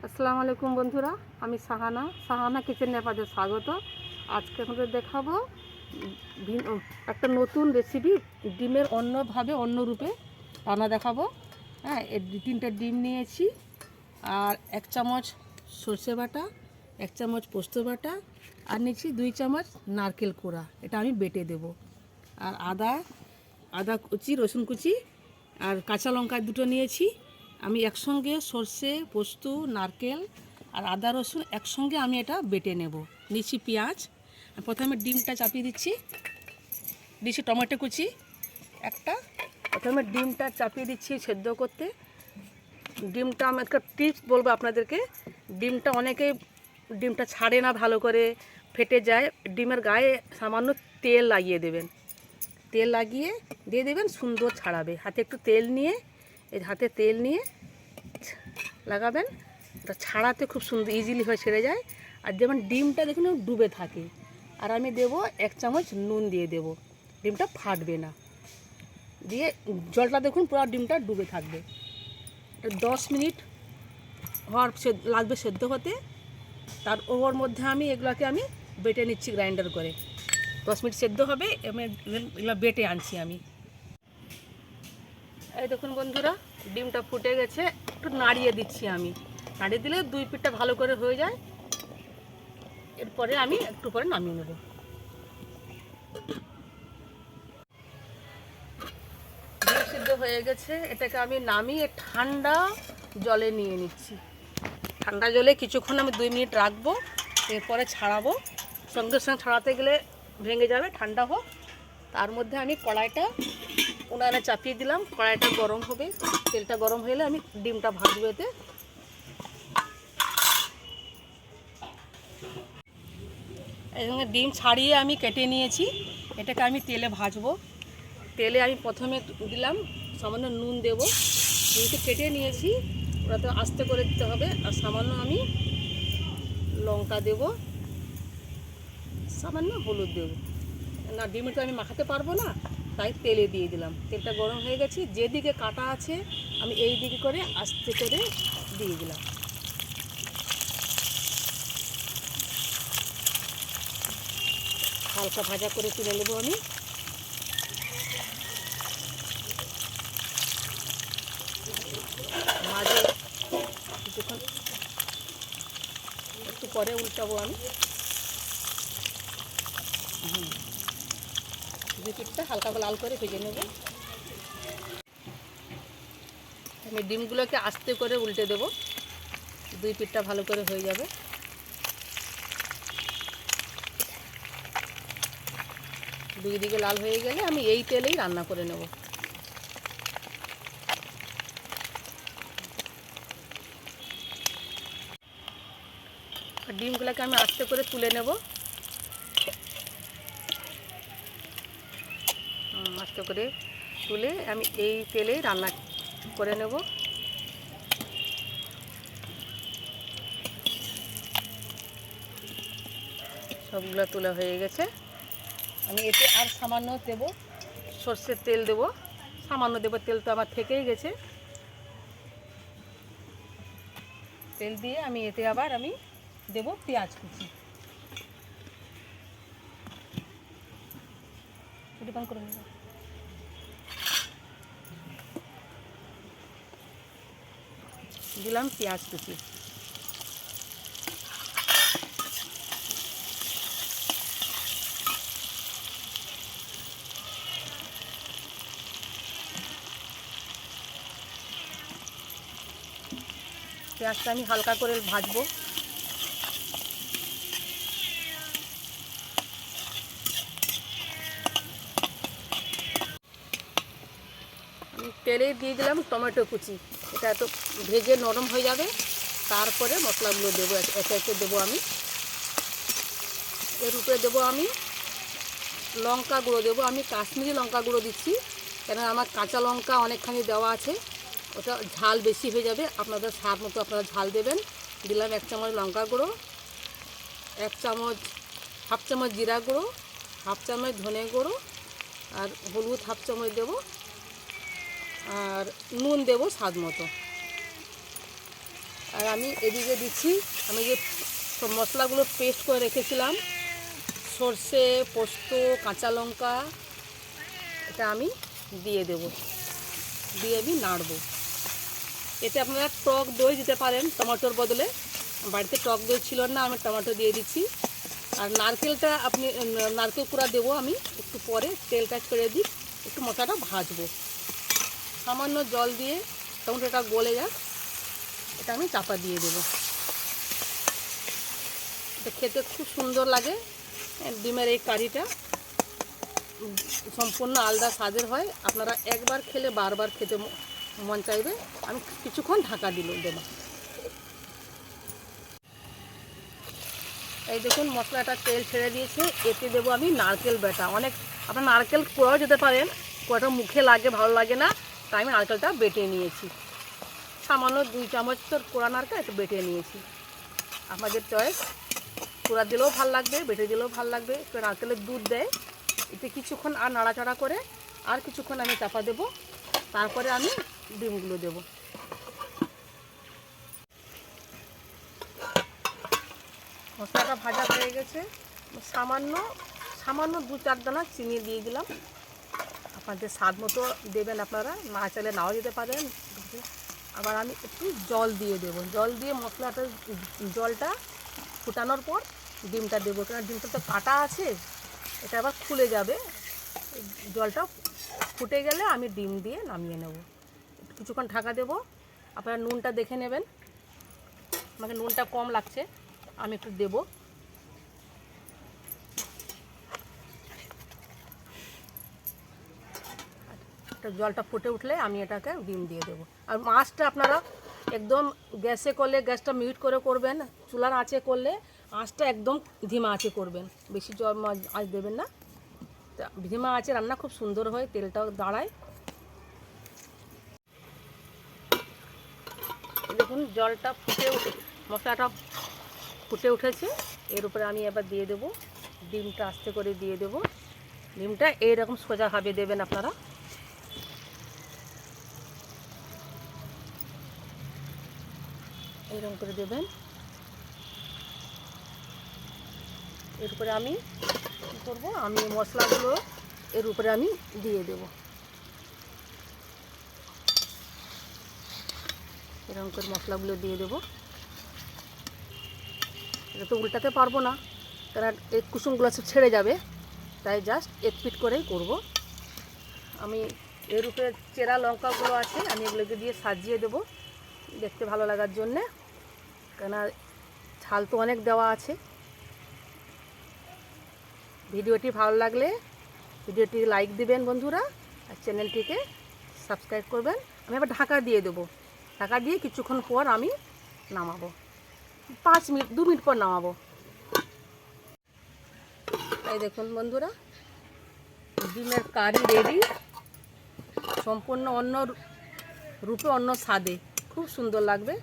আসসালামু আলাইকুম বন্ধুরা, আমি সাহানা কিচেনে আপনাদের স্বাগত। আজকে আপনাদের দেখাবো একটা নতুন রেসিপি, ডিমের অন্যভাবে অন্য রূপে রান্না দেখাবো। হ্যাঁ, এর 2-3টে ডিম নিয়েছি, আর 1 চামচ সর্ষে বাটা, 1 চামচ পোস্ত বাটা, আর নিয়েছি 2 চামচ নারকেল কোড়া। এটা আমি বেটে দেব। আর আদা কুচি, রসুন কুচি আর কাঁচা লঙ্কা দুটো নিয়েছি। আমি একসঙ্গে সর্ষে, পোস্ত, নারকেল আর আদা রসুন একসঙ্গে আমি এটা বেটে নেব। নিচ্ছি পেঁয়াজ, প্রথমে ডিমটা চাপিয়ে দিচ্ছি টমেটো কুচি একটা। প্রথমে ডিমটা চাপিয়ে দিচ্ছি সেদ্ধ করতে। ডিমটা আমি একটা টিপস বলবো আপনাদেরকে। ডিমটা ছাড়ে না, ভালো করে ফেটে যায়। ডিমের গায়ে সামান্য তেল লাগিয়ে দেবেন, তেল লাগিয়ে দিয়ে দেবেন, সুন্দর ছাড়াবে। হাতে তেল নিয়ে লাগাবেন, এটা ছাড়াতে খুব সুন্দর ইজিলি হয়ে ছেড়ে যায়। আর যেমন ডিমটা দেখুন ডুবে থাকে। আর আমি দেবো 1 চামচ নুন দিয়ে দেবো, ডিমটা ফাটবে না। দিয়ে জলটা দেখুন পুরো ডিমটা ডুবে থাকবে। 10 মিনিট লাগবে সেদ্ধ হতে। তার ওর মধ্যে এগুলোকে আমি বেটে নিচ্ছি গ্রাইন্ডার করে। 10 মিনিট সেদ্ধ হবে, এগুলো বেটে আনছি আমি। এই দেখুন বন্ধুরা, ডিমটা ফুটে গেছে। একটু নাড়িয়ে দিচ্ছি আমি, নাড়িয়ে দিলে 2 পিঠটা ভালো করে হয়ে যায়। এরপরে আমি একটু পরে নামিয়ে নেব। ডিম সিদ্ধ হয়ে গেছে, এটাকে আমি নামিয়ে ঠান্ডা জলে নিয়ে নিচ্ছি। ঠান্ডা জলে কিছুক্ষণ আমি 2 মিনিট রাখবো, এরপরে ছাড়াবো। সঙ্গে সঙ্গে ছাড়াতে গেলে ভেঙে যাবে, ঠান্ডা হোক। তার মধ্যে আমি কড়াইটা উনানে চাপিয়ে দিলাম। কড়াইটা গরম হবে, তেলটা গরম হলে আমি ডিমটা ভাজবো। এতে এখানে ডিম ছাড়িয়ে আমি কেটে নিয়েছি, এটাকে আমি তেলে ভাজবো। তেলে আমি প্রথমে দিলাম সামান্য নুন দেব। ডিমকে কেটে নিয়েছি, ওটা তো আস্তে করে দিতে হবে। আর সামান্য আমি লঙ্কা দেব, সামান্য হলুদ দেব। না, ডিমে তো আমি মাখাতে পারবো না, তাই তেলে দিয়ে দিলাম। তেলটা গরম হয়ে গেছে, যেদিকে কাটা আছে আমি এই দিকে করে আস্তে করে দিয়ে দিলাম। হালকা ভাজা করে তুলে নেব আমি। মাঝে কিছুক্ষণ একটু পরে উল্টাবো আমি। দুই পিঠটা হালকা লাল করে ভেজে নেব। আমি ডিমগুলোকে আস্তে করে উল্টে দেব, 2 পিঠটা ভালো করে হয়ে যাবে। দুই দিকে লাল হয়ে গেলে আমি এই তেলেই রান্না করে নেব। ডিমগুলোকে আমি আস্তে করে তুলে নেব, আস্তে করে তুলে আমি এই তেলেই রান্না করে নেব। সবগুলো তোলা হয়ে গেছে। আমি এতে আর সামান্য দেব সর্ষের তেল দেব, সামান্য দেব। তেল তো আমার থেকেই গেছে। তেল দিয়ে আমি এতে আবার দেব পেঁয়াজ কুচি। দিলাম পেঁয়াজ কুচি। পেঁয়াজটা আমি হালকা করে ভাজবো। আমি তেলে দিয়ে দিলাম টমেটো কুচি। এটা এত ভেজে নরম হয়ে যাবে, তারপরে মশলাগুলো দেবো, একে একে দেবো আমি। এর উপরে দেবো আমি লঙ্কা গুঁড়ো দেবো। আমি কাশ্মীরি লঙ্কা গুঁড়ো দিচ্ছি, কেন আমার কাঁচা লঙ্কা অনেকখানি দেওয়া আছে, ওটা ঝাল বেশি হয়ে যাবে। আপনাদের স্বাদ মতো আপনারা ঝাল দেবেন। দিলাম 1 চামচ লঙ্কা গুঁড়ো, 1.5 চামচ জিরা গুঁড়ো, 1/2 চামচ ধনে গুঁড়ো, আর হলুদ 1/2 চামচ দেবো, আর নুন দেবো স্বাদ মতো। আর আমি এদিকে দিচ্ছি, আমি যে সব মশলাগুলো পেস্ট করে রেখেছিলাম, সর্ষে, পোস্ত, কাঁচা লঙ্কা, এটা আমি দিয়ে দেব, দিয়ে আমি নাড়বো। এতে আপনারা টক দই দিতে পারেন টমেটোর বদলে, বাড়িতে টক দই ছিল না, আমি টমেটো দিয়ে দিচ্ছি। আর নারকেলটা আপনি নারকেল কুড়া দেবো আমি একটু পরে, তেলটা ছেড়ে দিই, একটু মশলাটা ভাজবো। সামান্য জল দিয়ে টমেটোটা গলে যাক, এটা আমি চাপা দিয়ে দেবো। এটা খেতে খুব সুন্দর লাগে। ডিমের এই কারিটা সম্পূর্ণ আলাদা স্বাদের হয়, আপনারা একবার খেলে বারবার খেতে মন চাইবে। আমি কিছুক্ষণ ঢাকা দেবো। এই দেখুন মশলাটা তেল ছেড়ে দিয়েছে, এতে দেবো আমি নারকেল বাটা। অনেক আপনার নারকেল কোড়াও যেতে পারেন, কোড়াটা মুখে লাগে ভালো লাগে না, তাই আমি নারকেলটা বেটে নিয়েছি। সামান্য 2 চামচ তোর কোড়া নারকেল একটু বেটে নিয়েছি, আপনাদের চয়েস। কোড়া দিলেও ভালো লাগবে, বেটে দিলেও ভালো লাগবে। একটু নারকেলের দুধ দেয়, এতে কিছুক্ষণ আর নাড়াচাড়া করে আর কিছুক্ষণ আমি চাপা দেবো, তারপরে আমি ডিমগুলো দেবো। মশলাটা ভাজা হয়ে গেছে, সামান্য 2-4 দানা চিনি দিয়ে দিলাম। আপনাদের স্বাদ মতো দেবেন, আপনারা না চাইলে নাও দিতে পারেন। আবার আমি একটু জল দিয়ে দেবো, জল দিয়ে মশলাটা জলটা ফুটানোর পর ডিমটা দেবো, কারণ ডিমটা তো কাটা আছে, এটা আবার খুলে যাবে। জলটা ফুটে গেলে আমি ডিম দিয়ে নামিয়ে নেব। কিছুক্ষণ ঢাকা দেবো। আপনারা নুনটা দেখে নেবেন, আমাকে নুনটা কম লাগছে, আমি একটু দেবো। জলটা ফুটে উঠলে আমি এটাকে ডিম দিয়ে দেবো। আর মাছটা আপনারা একদম গ্যাসে করলে গ্যাসটা মিউট করে করবেন, চুলার আঁচে করলে আঁচটা একদম ধিমা আঁচে করবেন, বেশি আঁচ দেবেন না। ধিমা আঁচে রান্না খুব সুন্দর হয়, তেলটাও দাঁড়ায়। দেখুন জলটা মশলাটা ফুটে উঠেছে, এর উপরে আমি এবার দিয়ে দেবো ডিমটা, আস্তে করে দিয়ে দেবো। ডিমটা এইরকম সোজাভাবে দেবেন আপনারা। এইরকম করে দেবেন। এর উপরে আমি কী করবো, আমি মশলাগুলো এর উপরে আমি দিয়ে দেব। এরকম করে মশলাগুলো দিয়ে দেবো। এটা তো উল্টাতে পারবো না, কারণ এই কুসুমগুলো সব ছেড়ে যাবে, তাই জাস্ট একপিট করেই করব। আমি এর উপরে চেরা লঙ্কাগুলো আছে, আমি এগুলোকে দিয়ে সাজিয়ে দেবো দেখতে ভালো লাগার জন্যে, কেন ঝাল তো অনেক দেওয়া আছে। ভিডিওটি ভালো লাগলে ভিডিওটি লাইক দিবেন বন্ধুরা, আর চ্যানেলটিকে সাবস্ক্রাইব করবেন। আমি আবার ঢাকা দিয়ে দেবো, ঢাকা দিয়ে কিছুক্ষণ পর আমি নামাবো, 5 মিনিট 2 মিনিট পর নামাবো। এই দেখুন বন্ধুরা, ডিমের কারি রেডি, সম্পূর্ণ অন্য রূপে অন্য স্বাদে, খুব সুন্দর লাগবে।